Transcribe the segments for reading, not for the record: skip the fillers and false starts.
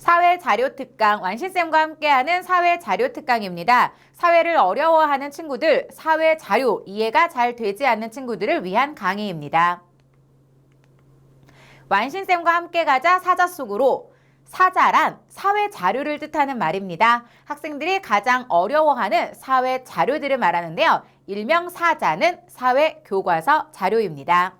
사회자료특강, 완신쌤과 함께하는 사회자료특강입니다. 사회를 어려워하는 친구들, 사회자료 이해가 잘 되지 않는 친구들을 위한 강의입니다. 완신쌤과 함께 가자 사자 속으로. 사자란 사회자료를 뜻하는 말입니다. 학생들이 가장 어려워하는 사회자료들을 말하는데요. 일명 사자는 사회교과서 자료입니다.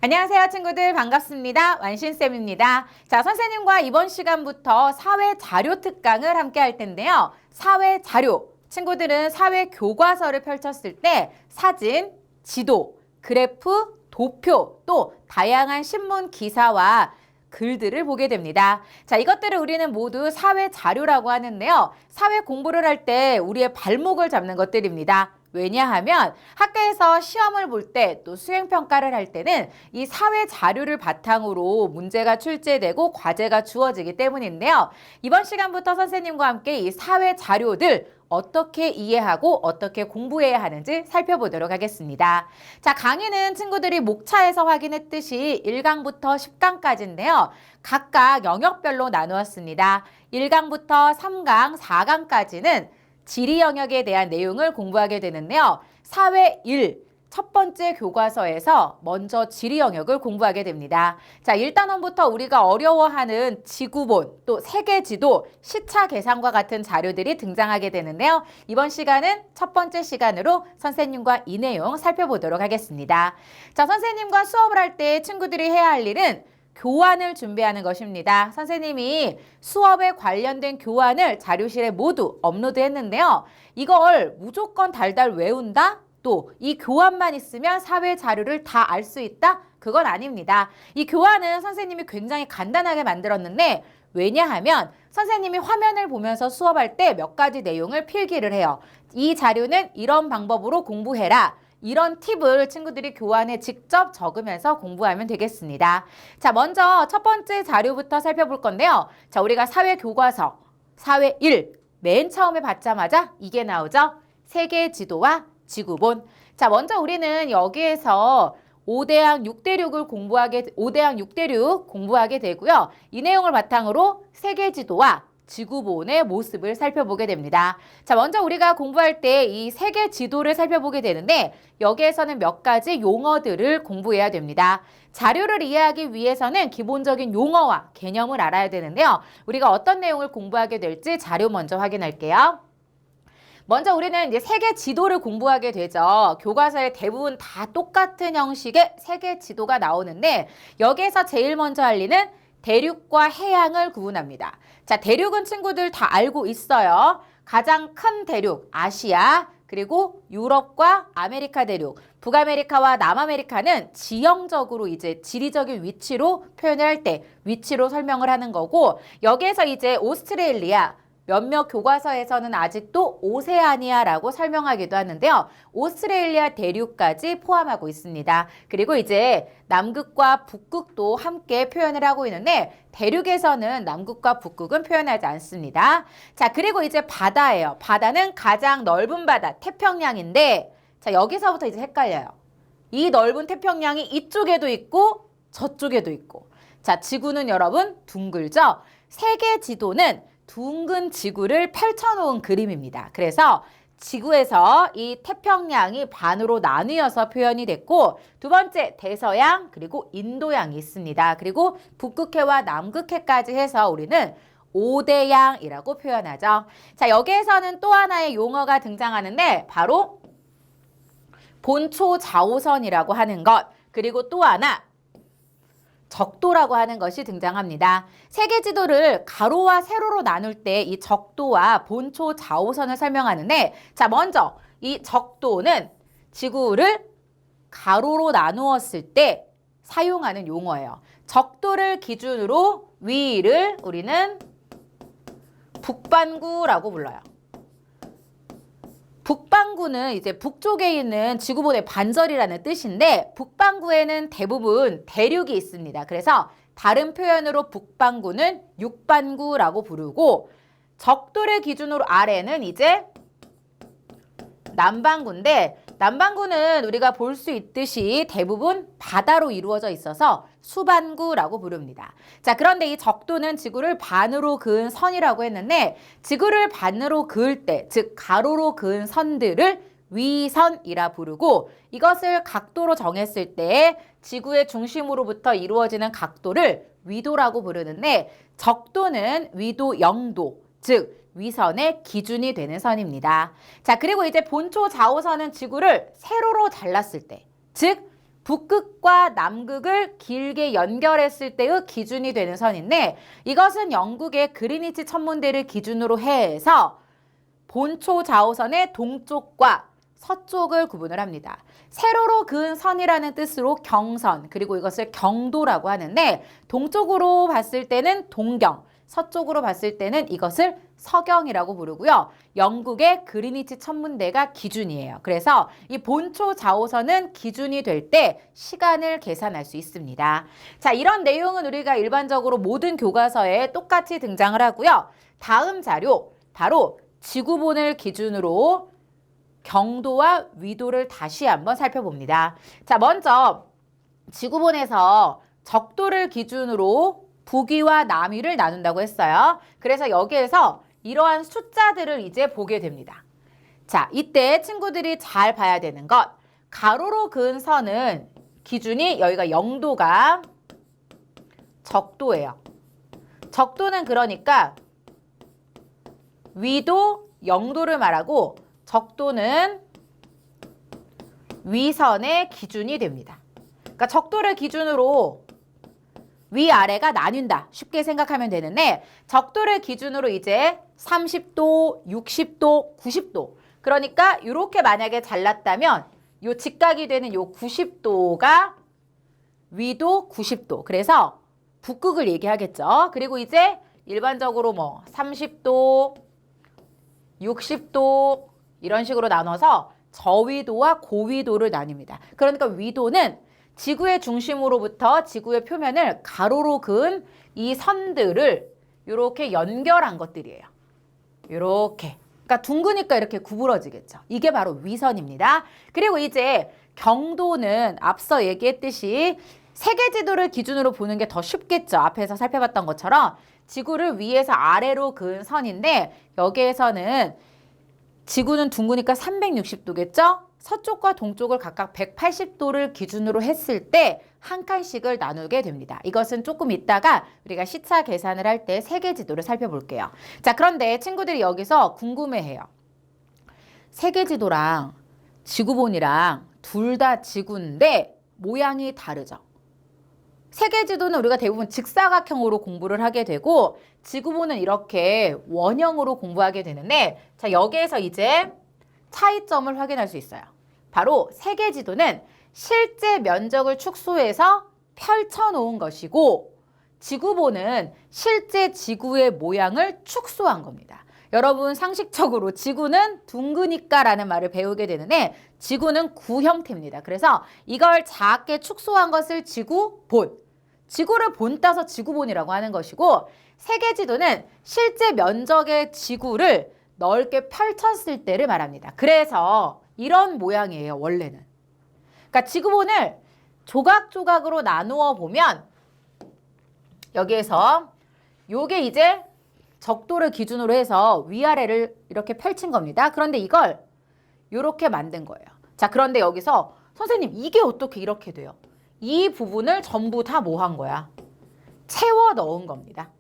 안녕하세요 친구들, 반갑습니다. 완신쌤입니다. 자, 선생님과 이번 시간부터 사회자료 특강을 함께 할 텐데요. 사회자료, 친구들은 사회교과서를 펼쳤을 때 사진, 지도, 그래프, 도표, 또 다양한 신문 기사와 글들을 보게 됩니다. 자, 이것들을 우리는 모두 사회자료라고 하는데요. 사회 공부를 할 때 우리의 발목을 잡는 것들입니다. 왜냐하면 학교에서 시험을 볼 때 또 수행평가를 할 때는 이 사회 자료를 바탕으로 문제가 출제되고 과제가 주어지기 때문인데요. 이번 시간부터 선생님과 함께 이 사회 자료들 어떻게 이해하고 어떻게 공부해야 하는지 살펴보도록 하겠습니다. 자, 강의는 친구들이 목차에서 확인했듯이 1강부터 10강까지인데요. 각각 영역별로 나누었습니다. 1강부터 3강, 4강까지는 지리 영역에 대한 내용을 공부하게 되는데요. 사회 1, 첫 번째 교과서에서 먼저 지리 영역을 공부하게 됩니다. 자, 1단원부터 우리가 어려워하는 지구본, 또 세계지도, 시차 계산과 같은 자료들이 등장하게 되는데요. 이번 시간은 첫 번째 시간으로 선생님과 이 내용 살펴보도록 하겠습니다. 자, 선생님과 수업을 할 때 친구들이 해야 할 일은 교환을 준비하는 것입니다. 선생님이 수업에 관련된 교환을 자료실에 모두 업로드했는데요. 이걸 무조건 달달 외운다? 또 이 교환만 있으면 사회 자료를 다 알 수 있다? 그건 아닙니다. 이 교환은 선생님이 굉장히 간단하게 만들었는데 왜냐하면 선생님이 화면을 보면서 수업할 때 몇 가지 내용을 필기를 해요. 이 자료는 이런 방법으로 공부해라. 이런 팁을 친구들이 교환에 직접 적으면서 공부하면 되겠습니다. 자, 먼저 첫 번째 자료부터 살펴볼 건데요. 자, 우리가 사회교과서, 사회 1, 맨 처음에 받자마자 이게 나오죠? 세계 지도와 지구본. 자, 먼저 우리는 여기에서 5대양 6대륙을 공부하게, 5대양 6대륙 공부하게 되고요. 이 내용을 바탕으로 세계 지도와 지구본의 모습을 살펴보게 됩니다. 자, 먼저 우리가 공부할 때 이 세계 지도를 살펴보게 되는데 여기에서는 몇 가지 용어들을 공부해야 됩니다. 자료를 이해하기 위해서는 기본적인 용어와 개념을 알아야 되는데요. 우리가 어떤 내용을 공부하게 될지 자료 먼저 확인할게요. 먼저 우리는 이제 세계 지도를 공부하게 되죠. 교과서에 대부분 다 똑같은 형식의 세계 지도가 나오는데 여기에서 제일 먼저 할 일은 대륙과 해양을 구분합니다. 자, 대륙은 친구들 다 알고 있어요. 가장 큰 대륙, 아시아, 그리고 유럽과 아메리카 대륙, 북아메리카와 남아메리카는 지형적으로 이제 지리적인 위치로 표현을 할 때 위치로 설명을 하는 거고 여기에서 이제 오스트레일리아, 몇몇 교과서에서는 아직도 오세아니아라고 설명하기도 하는데요. 오스트레일리아 대륙까지 포함하고 있습니다. 그리고 이제 남극과 북극도 함께 표현을 하고 있는데 대륙에서는 남극과 북극은 표현하지 않습니다. 자, 그리고 이제 바다예요. 바다는 가장 넓은 바다, 태평양인데 자, 여기서부터 이제 헷갈려요. 이 넓은 태평양이 이쪽에도 있고 저쪽에도 있고 자, 지구는 여러분 둥글죠? 세계 지도는 둥근 지구를 펼쳐놓은 그림입니다. 그래서 지구에서 이 태평양이 반으로 나뉘어서 표현이 됐고 두 번째 대서양 그리고 인도양이 있습니다. 그리고 북극해와 남극해까지 해서 우리는 5대양이라고 표현하죠. 자, 여기에서는 또 하나의 용어가 등장하는데 바로 본초 좌우선이라고 하는 것 그리고 또 하나 적도라고 하는 것이 등장합니다. 세계 지도를 가로와 세로로 나눌 때 이 적도와 본초 좌우선을 설명하는데 자, 먼저 이 적도는 지구를 가로로 나누었을 때 사용하는 용어예요. 적도를 기준으로 위를 우리는 북반구라고 불러요. 북반구는 이제 북쪽에 있는 지구본의 반절이라는 뜻인데 북반구에는 대부분 대륙이 있습니다. 그래서 다른 표현으로 북반구는 육반구라고 부르고 적도를 기준으로 아래는 이제 남반구인데 남반구는 우리가 볼 수 있듯이 대부분 바다로 이루어져 있어서 수반구라고 부릅니다. 자, 그런데 이 적도는 지구를 반으로 그은 선이라고 했는데 지구를 반으로 그을 때, 즉 가로로 그은 선들을 위선이라 부르고 이것을 각도로 정했을 때 지구의 중심으로부터 이루어지는 각도를 위도라고 부르는데 적도는 위도 0도, 즉 위선의 기준이 되는 선입니다. 자, 그리고 이제 본초 좌우선은 지구를 세로로 잘랐을 때, 즉 북극과 남극을 길게 연결했을 때의 기준이 되는 선인데 이것은 영국의 그리니치 천문대를 기준으로 해서 본초 좌우선의 동쪽과 서쪽을 구분을 합니다. 세로로 그은 선이라는 뜻으로 경선, 그리고 이것을 경도라고 하는데 동쪽으로 봤을 때는 동경, 서쪽으로 봤을 때는 이것을 서경이라고 부르고요. 영국의 그리니치 천문대가 기준이에요. 그래서 이 본초 좌우선은 기준이 될 때 시간을 계산할 수 있습니다. 자, 이런 내용은 우리가 일반적으로 모든 교과서에 똑같이 등장을 하고요. 다음 자료, 바로 지구본을 기준으로 경도와 위도를 다시 한번 살펴봅니다. 자, 먼저 지구본에서 적도를 기준으로 북위와 남위를 나눈다고 했어요. 그래서 여기에서 이러한 숫자들을 이제 보게 됩니다. 자, 이때 친구들이 잘 봐야 되는 것. 가로로 그은 선은 기준이 여기가 0도가 적도예요. 적도는 그러니까 위도 0도를 말하고 적도는 위선의 기준이 됩니다. 그러니까 적도를 기준으로 위아래가 나뉜다. 쉽게 생각하면 되는데 적도를 기준으로 이제 30도, 60도, 90도 그러니까 이렇게 만약에 잘랐다면 요 직각이 되는 요 90도가 위도 90도. 그래서 북극을 얘기하겠죠. 그리고 이제 일반적으로 뭐 30도, 60도 이런 식으로 나눠서 저위도와 고위도를 나뉩니다. 그러니까 위도는 지구의 중심으로부터 지구의 표면을 가로로 그은 이 선들을 이렇게 연결한 것들이에요. 이렇게. 그러니까 둥그니까 이렇게 구부러지겠죠. 이게 바로 위선입니다. 그리고 이제 경도는 앞서 얘기했듯이 세계 지도를 기준으로 보는 게 더 쉽겠죠. 앞에서 살펴봤던 것처럼 지구를 위에서 아래로 그은 선인데 여기에서는 지구는 둥그니까 360도겠죠? 서쪽과 동쪽을 각각 180도를 기준으로 했을 때 한 칸씩을 나누게 됩니다. 이것은 조금 이따가 우리가 시차 계산을 할 때 세계 지도를 살펴볼게요. 자, 그런데 친구들이 여기서 궁금해해요. 세계 지도랑 지구본이랑 둘 다 지구인데 모양이 다르죠. 세계 지도는 우리가 대부분 직사각형으로 공부를 하게 되고 지구본은 이렇게 원형으로 공부하게 되는데 자, 여기에서 이제 차이점을 확인할 수 있어요. 바로 세계 지도는 실제 면적을 축소해서 펼쳐놓은 것이고 지구본은 실제 지구의 모양을 축소한 겁니다. 여러분 상식적으로 지구는 둥그니까 라는 말을 배우게 되는데 지구는 구형태입니다. 그래서 이걸 작게 축소한 것을 지구본, 지구를 본 따서 지구본이라고 하는 것이고 세계 지도는 실제 면적의 지구를 넓게 펼쳤을 때를 말합니다. 그래서 이런 모양이에요, 원래는. 그러니까 지구본을 조각조각으로 나누어 보면 여기에서 요게 이제 적도를 기준으로 해서 위아래를 이렇게 펼친 겁니다. 그런데 이걸 이렇게 만든 거예요. 자, 그런데 여기서 선생님 이게 어떻게 이렇게 돼요? 이 부분을 전부 다 뭐 한 거야? 채워 넣은 겁니다.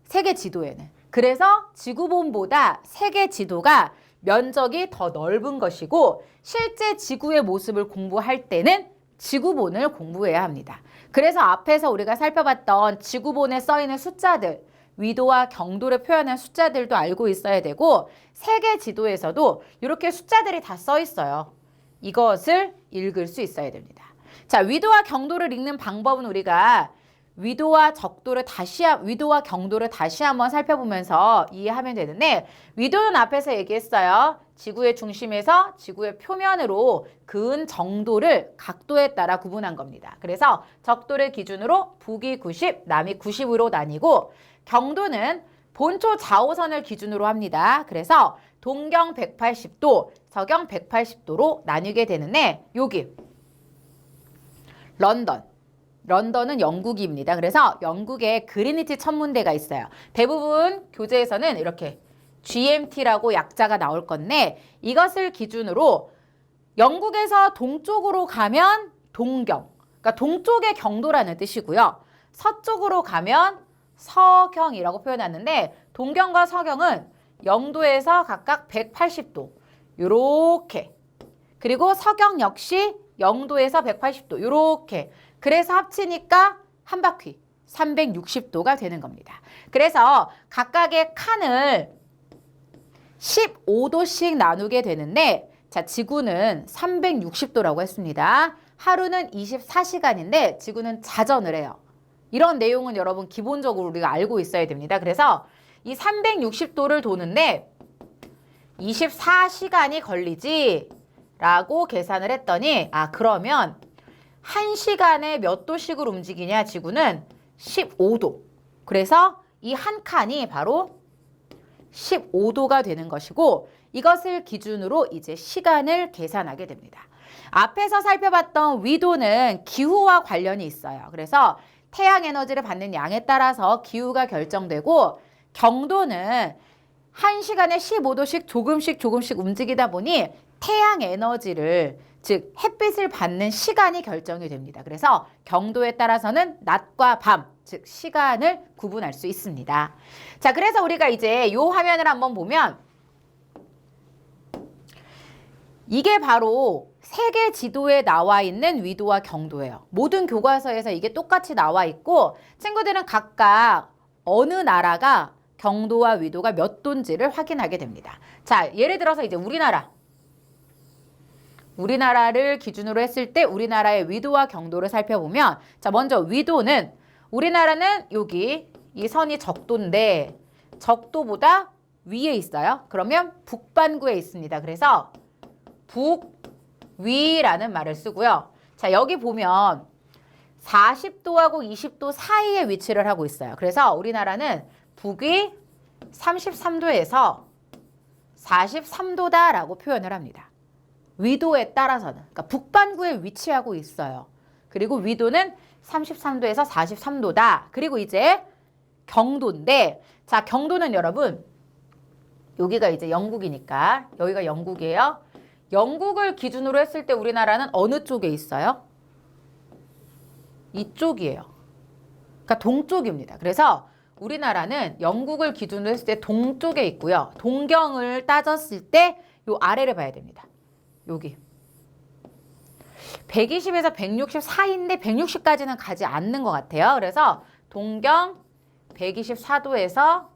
세계 지도에는. 그래서 지구본보다 세계 지도가 면적이 더 넓은 것이고 실제 지구의 모습을 공부할 때는 지구본을 공부해야 합니다. 그래서 앞에서 우리가 살펴봤던 지구본에 써있는 숫자들, 위도와 경도를 표현한 숫자들도 알고 있어야 되고 세계 지도에서도 이렇게 숫자들이 다 써 있어요. 이것을 읽을 수 있어야 됩니다. 자, 위도와 경도를 읽는 방법은 우리가 위도와 경도를 다시 한번 살펴보면서 이해하면 되는데 위도는 앞에서 얘기했어요. 지구의 중심에서 지구의 표면으로 그은 정도를 각도에 따라 구분한 겁니다. 그래서 적도를 기준으로 북위 90, 남위 90으로 나뉘고 경도는 본초 좌우선을 기준으로 합니다. 그래서 동경 180도, 서경 180도로 나뉘게 되는데 여기 런던은 영국입니다. 그래서 영국에 그리니치 천문대가 있어요. 대부분 교재에서는 이렇게 GMT라고 약자가 나올 건데 이것을 기준으로 영국에서 동쪽으로 가면 동경, 그러니까 동쪽의 경도라는 뜻이고요. 서쪽으로 가면 서경이라고 표현하는데 동경과 서경은 영도에서 각각 180도 요렇게, 그리고 서경 역시 영도에서 180도 요렇게, 그래서 합치니까 한 바퀴 360도가 되는 겁니다. 그래서 각각의 칸을 15도씩 나누게 되는데, 자, 지구는 360도라고 했습니다. 하루는 24시간인데 지구는 자전을 해요. 이런 내용은 여러분 기본적으로 우리가 알고 있어야 됩니다. 그래서 이 360도를 도는데 24시간이 걸리지 라고 계산을 했더니, 그러면 1시간에 몇 도씩으로 움직이냐, 지구는 15도. 그래서 이 한 칸이 바로 15도가 되는 것이고, 이것을 기준으로 이제 시간을 계산하게 됩니다. 앞에서 살펴봤던 위도는 기후와 관련이 있어요. 그래서 태양 에너지를 받는 양에 따라서 기후가 결정되고, 경도는 1시간에 15도씩 조금씩 움직이다 보니 태양 에너지를, 즉 햇빛을 받는 시간이 결정이 됩니다. 그래서 경도에 따라서는 낮과 밤, 즉 시간을 구분할 수 있습니다. 자, 그래서 우리가 이제 이 화면을 한번 보면 이게 바로 세계 지도에 나와 있는 위도와 경도예요. 모든 교과서에서 이게 똑같이 나와 있고, 친구들은 각각 어느 나라가 경도와 위도가 몇 도인지를 확인하게 됩니다. 자, 예를 들어서 이제 우리나라를 기준으로 했을 때 우리나라의 위도와 경도를 살펴보면, 자, 먼저 위도는, 우리나라는 여기 이 선이 적도인데 적도보다 위에 있어요. 그러면 북반구에 있습니다. 그래서 북위라는 말을 쓰고요. 자, 여기 보면 40도하고 20도 사이에 위치를 하고 있어요. 그래서 우리나라는 북위 33도에서 43도다라고 표현을 합니다. 위도에 따라서는, 그러니까 북반구에 위치하고 있어요. 그리고 위도는 33도에서 43도다. 그리고 이제 경도인데, 자, 경도는 여러분, 여기가 이제 영국이니까 여기가 영국이에요. 영국을 기준으로 했을 때 우리나라는 어느 쪽에 있어요? 이쪽이에요. 그러니까 동쪽입니다. 그래서 우리나라는 영국을 기준으로 했을 때 동쪽에 있고요. 동경을 따졌을 때 요 아래를 봐야 됩니다. 여기 120에서 160 사이인데 160까지는 가지 않는 것 같아요. 그래서 동경 124도에서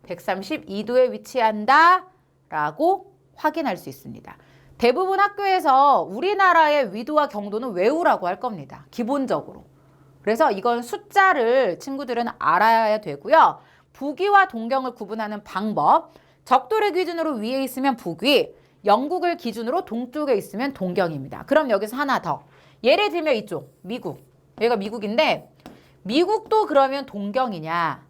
132도에 위치한다 라고 확인할 수 있습니다. 대부분 학교에서 우리나라의 위도와 경도는 외우라고 할 겁니다. 기본적으로. 그래서 이건 숫자를 친구들은 알아야 되고요. 북위와 동경을 구분하는 방법, 적도를 기준으로 위에 있으면 북위, 영국을 기준으로 동쪽에 있으면 동경입니다. 그럼 여기서 하나 더. 예를 들면 이쪽, 미국. 여기가 미국인데 미국도 그러면 동경이냐?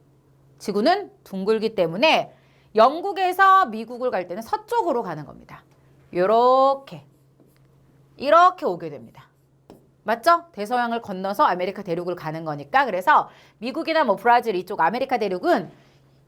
지구는 둥글기 때문에 영국에서 미국을 갈 때는 서쪽으로 가는 겁니다. 이렇게 오게 됩니다. 맞죠? 대서양을 건너서 아메리카 대륙을 가는 거니까. 그래서 미국이나 뭐 브라질 이쪽 아메리카 대륙은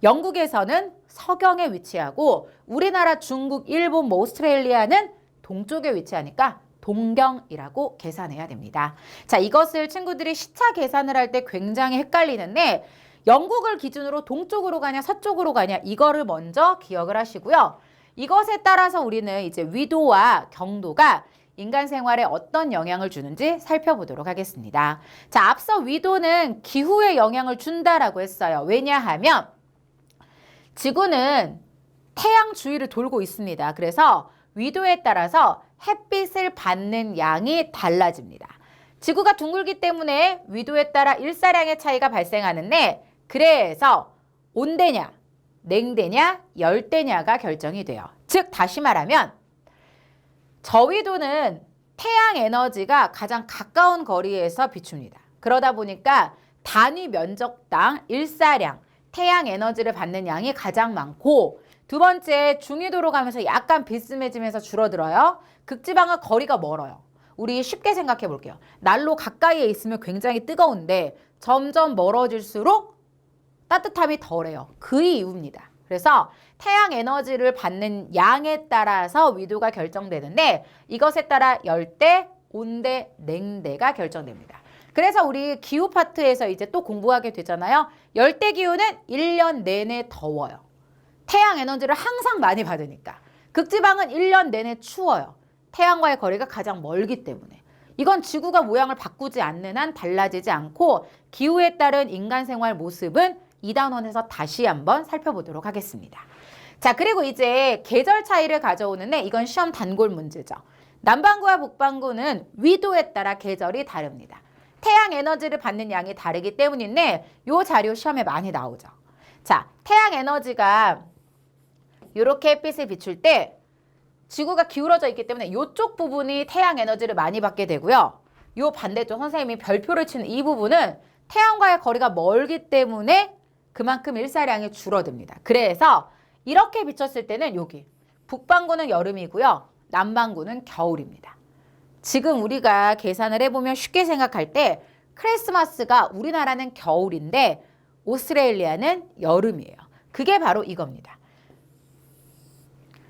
영국에서는 서경에 위치하고, 우리나라, 중국, 일본, 뭐 오스트레일리아는 동쪽에 위치하니까 동경이라고 계산해야 됩니다. 자, 이것을 친구들이 시차 계산을 할 때 굉장히 헷갈리는데, 영국을 기준으로 동쪽으로 가냐 서쪽으로 가냐 이거를 먼저 기억을 하시고요. 이것에 따라서 우리는 이제 위도와 경도가 인간 생활에 어떤 영향을 주는지 살펴보도록 하겠습니다. 자, 앞서 위도는 기후에 영향을 준다라고 했어요. 왜냐하면 지구는 태양 주위를 돌고 있습니다. 그래서 위도에 따라서 햇빛을 받는 양이 달라집니다. 지구가 둥글기 때문에 위도에 따라 일사량의 차이가 발생하는데, 그래서 온대냐, 냉대냐, 열대냐가 결정이 돼요. 즉 다시 말하면 저위도는 태양 에너지가 가장 가까운 거리에서 비춥니다. 그러다 보니까 단위 면적당 일사량, 태양 에너지를 받는 양이 가장 많고, 두 번째 중위도로 가면서 약간 비스듬해지면서 줄어들어요. 극지방은 거리가 멀어요. 우리 쉽게 생각해 볼게요. 난로 가까이에 있으면 굉장히 뜨거운데 점점 멀어질수록 따뜻함이 덜해요. 그 이유입니다. 그래서 태양 에너지를 받는 양에 따라서 위도가 결정되는데 이것에 따라 열대, 온대, 냉대가 결정됩니다. 그래서 우리 기후 파트에서 이제 또 공부하게 되잖아요. 열대 기후는 1년 내내 더워요. 태양 에너지를 항상 많이 받으니까. 극지방은 1년 내내 추워요. 태양과의 거리가 가장 멀기 때문에. 이건 지구가 모양을 바꾸지 않는 한 달라지지 않고 기후에 따른 인간 생활 모습은 2단원에서 다시 한번 살펴보도록 하겠습니다. 자, 그리고 이제 계절 차이를 가져오는데 이건 시험 단골 문제죠. 남반구와 북반구는 위도에 따라 계절이 다릅니다. 태양 에너지를 받는 양이 다르기 때문인데 이 자료 시험에 많이 나오죠. 자, 태양 에너지가 이렇게 햇빛을 비출 때 지구가 기울어져 있기 때문에 이쪽 부분이 태양 에너지를 많이 받게 되고요. 이 반대쪽 선생님이 별표를 치는 이 부분은 태양과의 거리가 멀기 때문에 그만큼 일사량이 줄어듭니다. 그래서 이렇게 비쳤을 때는 여기 북반구는 여름이고요. 남반구는 겨울입니다. 지금 우리가 계산을 해보면 쉽게 생각할 때 크리스마스가 우리나라는 겨울인데 오스트레일리아는 여름이에요. 그게 바로 이겁니다.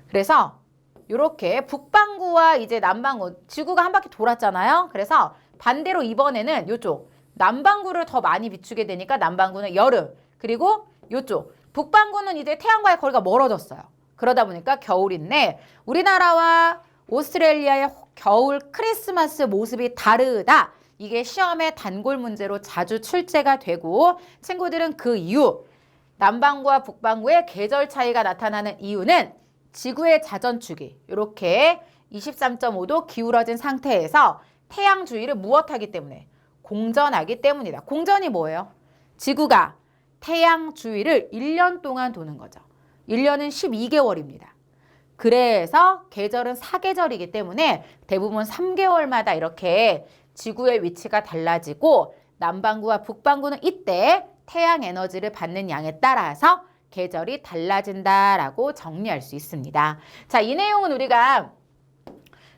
그래서 이렇게 북반구와 이제 남반구, 지구가 한 바퀴 돌았잖아요. 그래서 반대로 이번에는 이쪽 남반구를 더 많이 비추게 되니까 남반구는 여름, 그리고 이쪽 북반구는 이제 태양과의 거리가 멀어졌어요. 그러다 보니까 겨울인데 우리나라와 오스트레일리아의 겨울 크리스마스 모습이 다르다. 이게 시험의 단골 문제로 자주 출제가 되고 친구들은 그 이유, 남반구와 북반구의 계절 차이가 나타나는 이유는 지구의 자전축이 이렇게 23.5도 기울어진 상태에서 태양 주위를 무엇하기 때문에? 공전하기 때문이다. 공전이 뭐예요? 지구가 태양 주위를 1년 동안 도는 거죠. 1년은 12개월입니다. 그래서 계절은 사계절이기 때문에 대부분 3개월마다 이렇게 지구의 위치가 달라지고 남반구와 북반구는 이때 태양 에너지를 받는 양에 따라서 계절이 달라진다라고 정리할 수 있습니다. 자, 이 내용은 우리가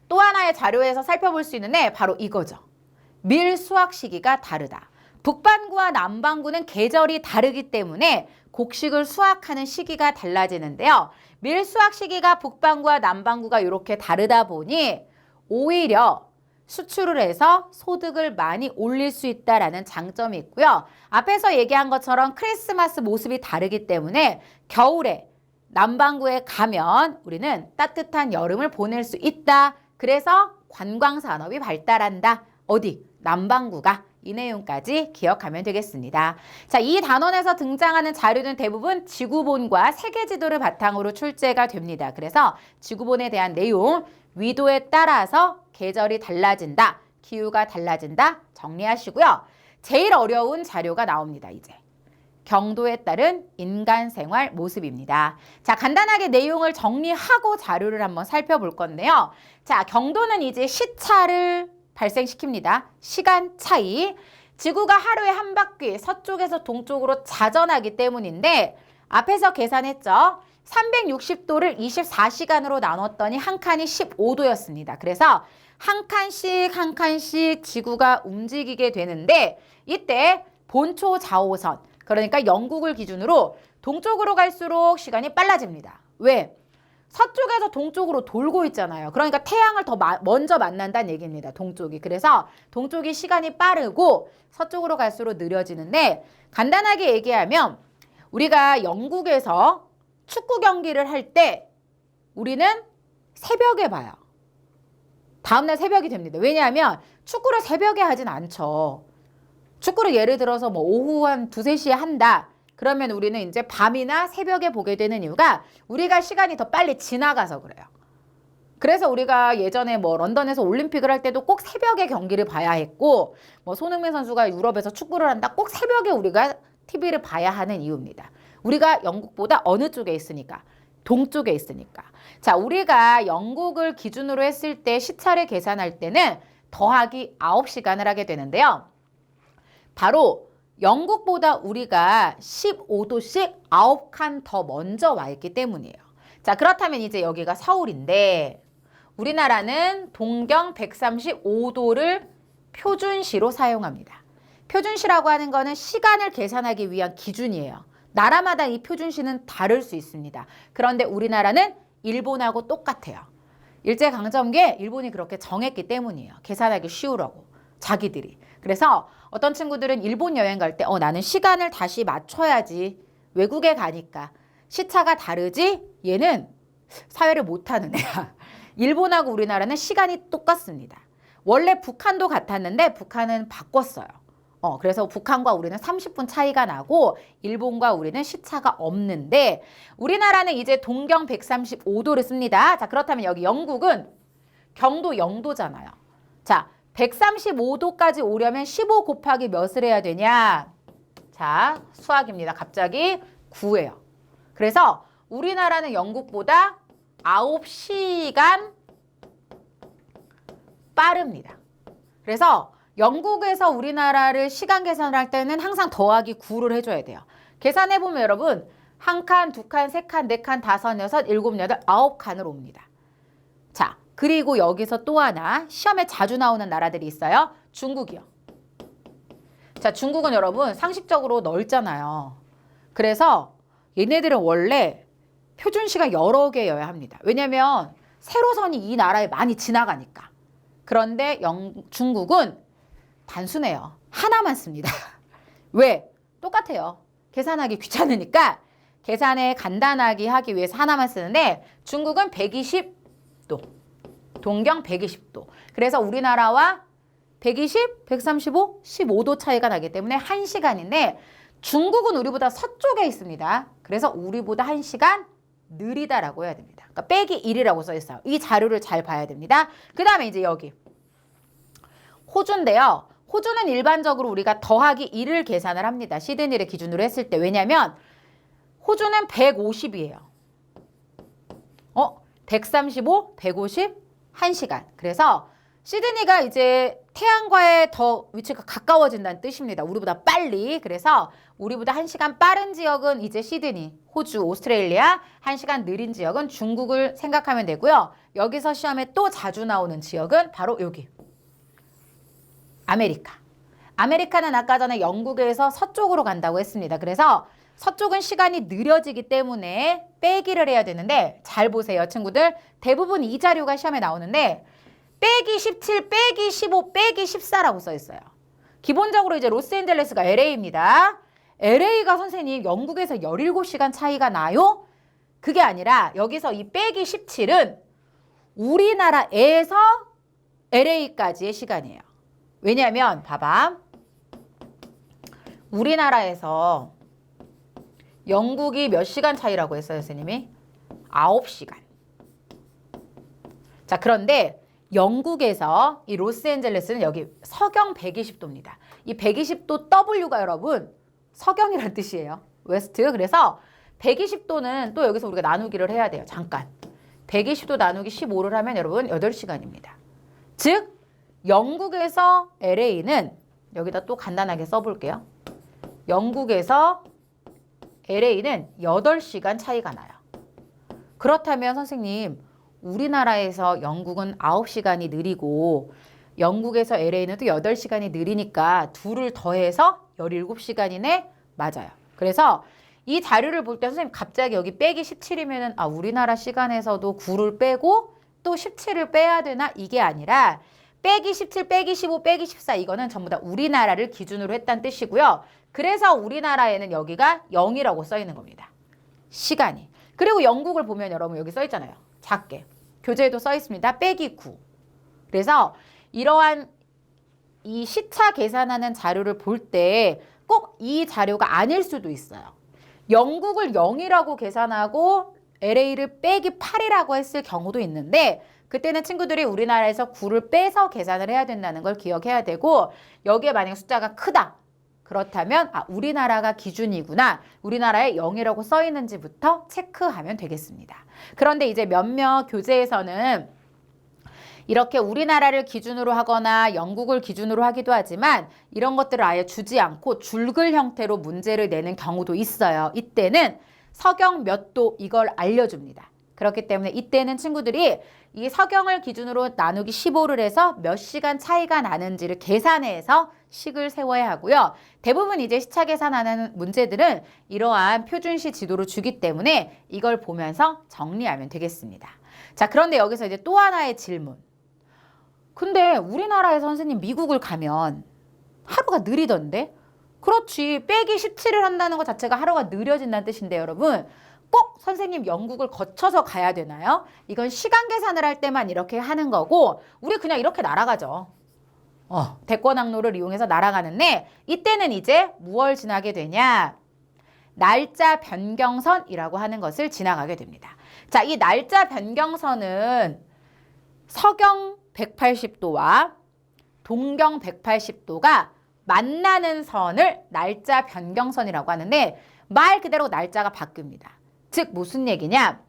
또 하나의 자료에서 살펴볼 수 있는데 바로 이거죠. 밀 수확 시기가 다르다. 북반구와 남반구는 계절이 다르기 때문에 곡식을 수확하는 시기가 달라지는데요. 밀 수확 시기가 북반구와 남반구가 이렇게 다르다 보니 오히려 수출을 해서 소득을 많이 올릴 수 있다라는 장점이 있고요. 앞에서 얘기한 것처럼 크리스마스 모습이 다르기 때문에 겨울에 남반구에 가면 우리는 따뜻한 여름을 보낼 수 있다. 그래서 관광산업이 발달한다. 어디? 남반구가. 이 내용까지 기억하면 되겠습니다. 자, 이 단원에서 등장하는 자료는 대부분 지구본과 세계지도를 바탕으로 출제가 됩니다. 그래서 지구본에 대한 내용, 위도에 따라서 계절이 달라진다, 기후가 달라진다 정리하시고요. 제일 어려운 자료가 나옵니다. 이제 경도에 따른 인간 생활 모습입니다. 자, 간단하게 내용을 정리하고 자료를 한번 살펴볼 건데요. 자, 경도는 이제 시차를 발생시킵니다. 시간 차이. 지구가 하루에 한 바퀴 서쪽에서 동쪽으로 자전하기 때문인데 앞에서 계산했죠. 360도를 24시간으로 나눴더니 한 칸이 15도였습니다. 그래서 한 칸씩 한 칸씩 지구가 움직이게 되는데 이때 본초 좌우선, 그러니까 영국을 기준으로 동쪽으로 갈수록 시간이 빨라집니다. 왜? 서쪽에서 동쪽으로 돌고 있잖아요. 그러니까 태양을 더 먼저 만난다는 얘기입니다. 동쪽이. 그래서 동쪽이 시간이 빠르고 서쪽으로 갈수록 느려지는데 간단하게 얘기하면 우리가 영국에서 축구 경기를 할 때 우리는 새벽에 봐요. 다음날 새벽이 됩니다. 왜냐하면 축구를 새벽에 하진 않죠. 축구를 예를 들어서 뭐 오후 한 2, 3시에 한다. 그러면 우리는 이제 밤이나 새벽에 보게 되는 이유가 우리가 시간이 더 빨리 지나가서 그래요. 그래서 우리가 예전에 뭐 런던에서 올림픽을 할 때도 꼭 새벽에 경기를 봐야 했고 뭐 손흥민 선수가 유럽에서 축구를 한다. 꼭 새벽에 우리가 TV를 봐야 하는 이유입니다. 우리가 영국보다 어느 쪽에 있으니까? 동쪽에 있으니까. 자, 우리가 영국을 기준으로 했을 때 시차를 계산할 때는 더하기 9시간을 하게 되는데요. 바로 영국보다 우리가 15도씩 9칸 더 먼저 와 있기 때문이에요. 자, 그렇다면 이제 여기가 서울인데 우리나라는 동경 135도를 표준시로 사용합니다. 표준시라고 하는 거는 시간을 계산하기 위한 기준이에요. 나라마다 이 표준시는 다를 수 있습니다. 그런데 우리나라는 일본하고 똑같아요. 일제강점기에 일본이 그렇게 정했기 때문이에요. 계산하기 쉬우라고 자기들이. 그래서 어떤 친구들은 일본 여행 갈 때 나는 시간을 다시 맞춰야지. 외국에 가니까 시차가 다르지 얘는 사회를 못하는 애야. 일본하고 우리나라는 시간이 똑같습니다. 원래 북한도 같았는데 북한은 바꿨어요. 그래서 북한과 우리는 30분 차이가 나고 일본과 우리는 시차가 없는데 우리나라는 이제 동경 135도를 씁니다. 자, 그렇다면 여기 영국은 경도 0도잖아요. 자, 135도까지 오려면 15 곱하기 몇을 해야 되냐? 자, 수학입니다. 갑자기 9예요. 그래서 우리나라는 영국보다 9시간 빠릅니다. 그래서 영국에서 우리나라를 시간 계산을 할 때는 항상 더하기 9를 해줘야 돼요. 계산해보면 여러분 1칸, 2칸, 3칸, 4칸, 5, 6, 7, 8, 9칸으로 옵니다. 자, 그리고 여기서 또 하나 시험에 자주 나오는 나라들이 있어요. 중국이요. 자, 중국은 여러분 상식적으로 넓잖아요. 그래서 얘네들은 원래 표준시가 여러 개여야 합니다. 왜냐면 세로선이 이 나라에 많이 지나가니까. 그런데 중국은 단순해요. 하나만 씁니다. 왜? 똑같아요. 계산하기 귀찮으니까 계산에 간단하게 하기 위해서 하나만 쓰는데 중국은 120도, 동경 120도. 그래서 우리나라와 120, 135, 15도 차이가 나기 때문에 1시간인데 중국은 우리보다 서쪽에 있습니다. 그래서 우리보다 1시간 느리다라고 해야 됩니다. 그러니까 빼기 1이라고 써 있어요. 이 자료를 잘 봐야 됩니다. 그 다음에 이제 여기 호주인데요. 호주는 일반적으로 우리가 더하기 1을 계산을 합니다. 시드니를 기준으로 했을 때. 왜냐면 호주는 150이에요. 135, 150, 1시간. 그래서 시드니가 이제 태양과의 더 위치가 가까워진다는 뜻입니다. 우리보다 빨리. 그래서 우리보다 1시간 빠른 지역은 이제 시드니, 호주, 오스트레일리아, 1시간 느린 지역은 중국을 생각하면 되고요. 여기서 시험에 또 자주 나오는 지역은 바로 여기. 아메리카. 아메리카는 아까 전에 영국에서 서쪽으로 간다고 했습니다. 그래서 서쪽은 시간이 느려지기 때문에 빼기를 해야 되는데 잘 보세요, 친구들. 대부분 이 자료가 시험에 나오는데 빼기 17, 빼기 15, 빼기 14라고 써 있어요. 기본적으로 이제 로스앤젤레스가 LA입니다. LA가 선생님 영국에서 17시간 차이가 나요? 그게 아니라 여기서 이 빼기 17은 우리나라에서 LA까지의 시간이에요. 왜냐하면 봐봐. 우리나라에서 영국이 몇 시간 차이라고 했어요, 선생님이? 9시간. 자, 그런데 영국에서 이 로스앤젤레스는 여기 서경 120도입니다. 이 120도 W가 여러분 서경이라는 뜻이에요. 웨스트. 그래서 120도는 또 여기서 우리가 나누기를 해야 돼요. 잠깐. 120도 나누기 15를 하면 여러분 8시간입니다. 즉 영국에서 LA는 여기다 또 간단하게 써볼게요. 영국에서 LA는 8시간 차이가 나요. 그렇다면 선생님 우리나라에서 영국은 9시간이 느리고 영국에서 LA는 또 8시간이 느리니까 둘을 더해서 17시간이네? 맞아요. 그래서 이 자료를 볼 때 선생님 갑자기 여기 빼기 17이면은 우리나라 시간에서도 9를 빼고 또 17을 빼야 되나? 이게 아니라 빼기 17, 빼기 15, 빼기 14 이거는 전부 다 우리나라를 기준으로 했다는 뜻이고요. 그래서 우리나라에는 여기가 0이라고 써 있는 겁니다. 시간이. 그리고 영국을 보면 여러분 여기 써 있잖아요. 작게. 교재에도 써 있습니다. 빼기 9. 그래서 이러한 이 시차 계산하는 자료를 볼 때 꼭 이 자료가 아닐 수도 있어요. 영국을 0이라고 계산하고 LA를 빼기 8이라고 했을 경우도 있는데 그때는 친구들이 우리나라에서 9를 빼서 계산을 해야 된다는 걸 기억해야 되고 여기에 만약 숫자가 크다. 그렇다면 우리나라가 기준이구나. 우리나라에 0이라고 써 있는지부터 체크하면 되겠습니다. 그런데 이제 몇몇 교재에서는 이렇게 우리나라를 기준으로 하거나 영국을 기준으로 하기도 하지만 이런 것들을 아예 주지 않고 줄글 형태로 문제를 내는 경우도 있어요. 이때는 서경 몇 도 이걸 알려줍니다. 그렇기 때문에 이때는 친구들이 이 서경을 기준으로 나누기 15를 해서 몇 시간 차이가 나는지를 계산해서 식을 세워야 하고요. 대부분 이제 시차 계산하는 문제들은 이러한 표준시 지도로 주기 때문에 이걸 보면서 정리하면 되겠습니다. 자, 그런데 여기서 이제 또 하나의 질문. 근데 우리나라에서 선생님 미국을 가면 하루가 느리던데? 그렇지. 빼기 17을 한다는 것 자체가 하루가 느려진다는 뜻인데 여러분. 꼭 선생님 영국을 거쳐서 가야 되나요? 이건 시간 계산을 할 때만 이렇게 하는 거고 우리 그냥 이렇게 날아가죠. 대권 항로를 이용해서 날아가는데 이때는 이제 무엇을 지나게 되냐? 날짜 변경선이라고 하는 것을 지나가게 됩니다. 자, 이 날짜 변경선은 서경 180도와 동경 180도가 만나는 선을 날짜 변경선이라고 하는데 말 그대로 날짜가 바뀝니다. 즉 무슨 얘기냐?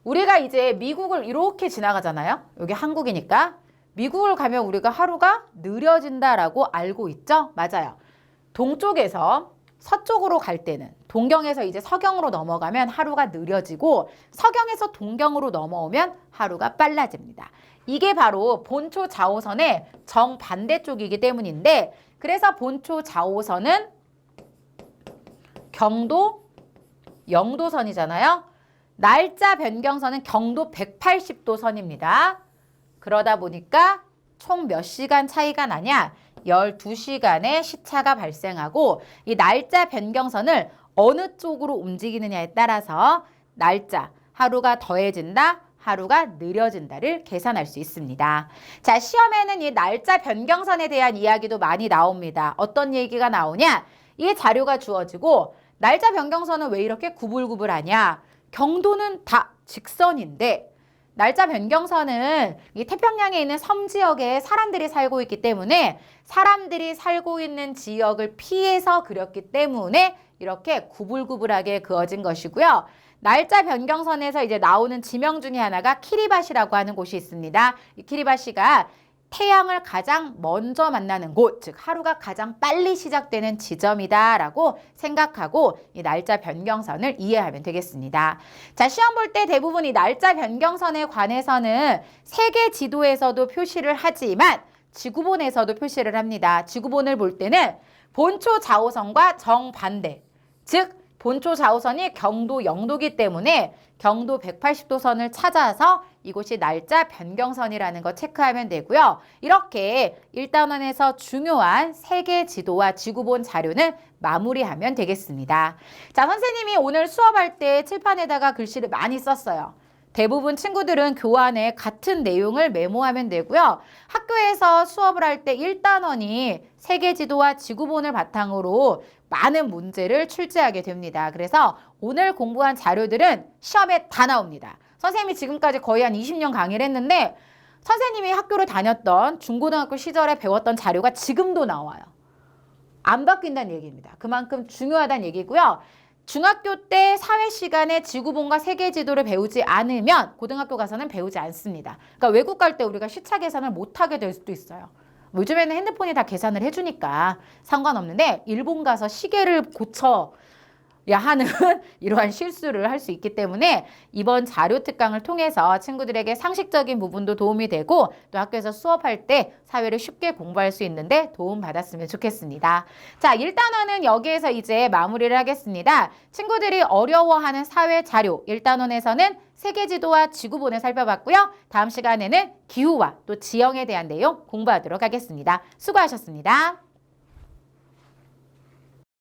우리가 이제 미국을 이렇게 지나가잖아요. 여기 한국이니까. 미국을 가면 우리가 하루가 느려진다라고 알고 있죠? 맞아요. 동쪽에서 서쪽으로 갈 때는 동경에서 이제 서경으로 넘어가면 하루가 느려지고 서경에서 동경으로 넘어오면 하루가 빨라집니다. 이게 바로 본초 좌우선의 정반대쪽이기 때문인데 그래서 본초 좌우선은 경도 0도선이잖아요. 날짜 변경선은 경도 180도 선입니다. 그러다 보니까 총 몇 시간 차이가 나냐? 12시간의 시차가 발생하고 이 날짜 변경선을 어느 쪽으로 움직이느냐에 따라서 날짜, 하루가 더해진다, 하루가 느려진다를 계산할 수 있습니다. 자, 시험에는 이 날짜 변경선에 대한 이야기도 많이 나옵니다. 어떤 얘기가 나오냐? 이 자료가 주어지고 날짜 변경선은 왜 이렇게 구불구불하냐? 경도는 다 직선인데 날짜 변경선은 이 태평양에 있는 섬 지역에 사람들이 살고 있기 때문에 사람들이 살고 있는 지역을 피해서 그렸기 때문에 이렇게 구불구불하게 그어진 것이고요. 날짜 변경선에서 이제 나오는 지명 중에 하나가 키리바시라고 하는 곳이 있습니다. 이 키리바시가 태양을 가장 먼저 만나는 곳, 즉 하루가 가장 빨리 시작되는 지점이다라고 생각하고 이 날짜 변경선을 이해하면 되겠습니다. 자, 시험 볼 때 대부분 이 날짜 변경선에 관해서는 세계 지도에서도 표시를 하지만 지구본에서도 표시를 합니다. 지구본을 볼 때는 본초 좌우선과 정반대, 즉 본초 좌우선이 경도 0도이기 때문에 경도 180도 선을 찾아서 이곳이 날짜 변경선이라는 거 체크하면 되고요. 이렇게 1단원에서 중요한 세계 지도와 지구본 자료는 마무리하면 되겠습니다. 자, 선생님이 오늘 수업할 때 칠판에다가 글씨를 많이 썼어요. 대부분 친구들은 교환에 같은 내용을 메모하면 되고요. 학교에서 수업을 할 때 1단원이 세계 지도와 지구본을 바탕으로 많은 문제를 출제하게 됩니다. 그래서 오늘 공부한 자료들은 시험에 다 나옵니다. 선생님이 지금까지 거의 한 20년 강의를 했는데 선생님이 학교를 다녔던 중고등학교 시절에 배웠던 자료가 지금도 나와요. 안 바뀐다는 얘기입니다. 그만큼 중요하다는 얘기고요. 중학교 때 사회 시간에 지구본과 세계 지도를 배우지 않으면 고등학교 가서는 배우지 않습니다. 그러니까 외국 갈 때 우리가 시차 계산을 못하게 될 수도 있어요. 요즘에는 핸드폰이 다 계산을 해주니까 상관없는데 일본 가서 시계를 고쳐야 하는 이러한 실수를 할 수 있기 때문에 이번 자료 특강을 통해서 친구들에게 상식적인 부분도 도움이 되고 또 학교에서 수업할 때 사회를 쉽게 공부할 수 있는데 도움 받았으면 좋겠습니다. 자, 1단원은 여기에서 이제 마무리를 하겠습니다. 친구들이 어려워하는 사회 자료 1단원에서는 세계지도와 지구본을 살펴봤고요. 다음 시간에는 기후와 또 지형에 대한 내용 공부하도록 하겠습니다. 수고하셨습니다.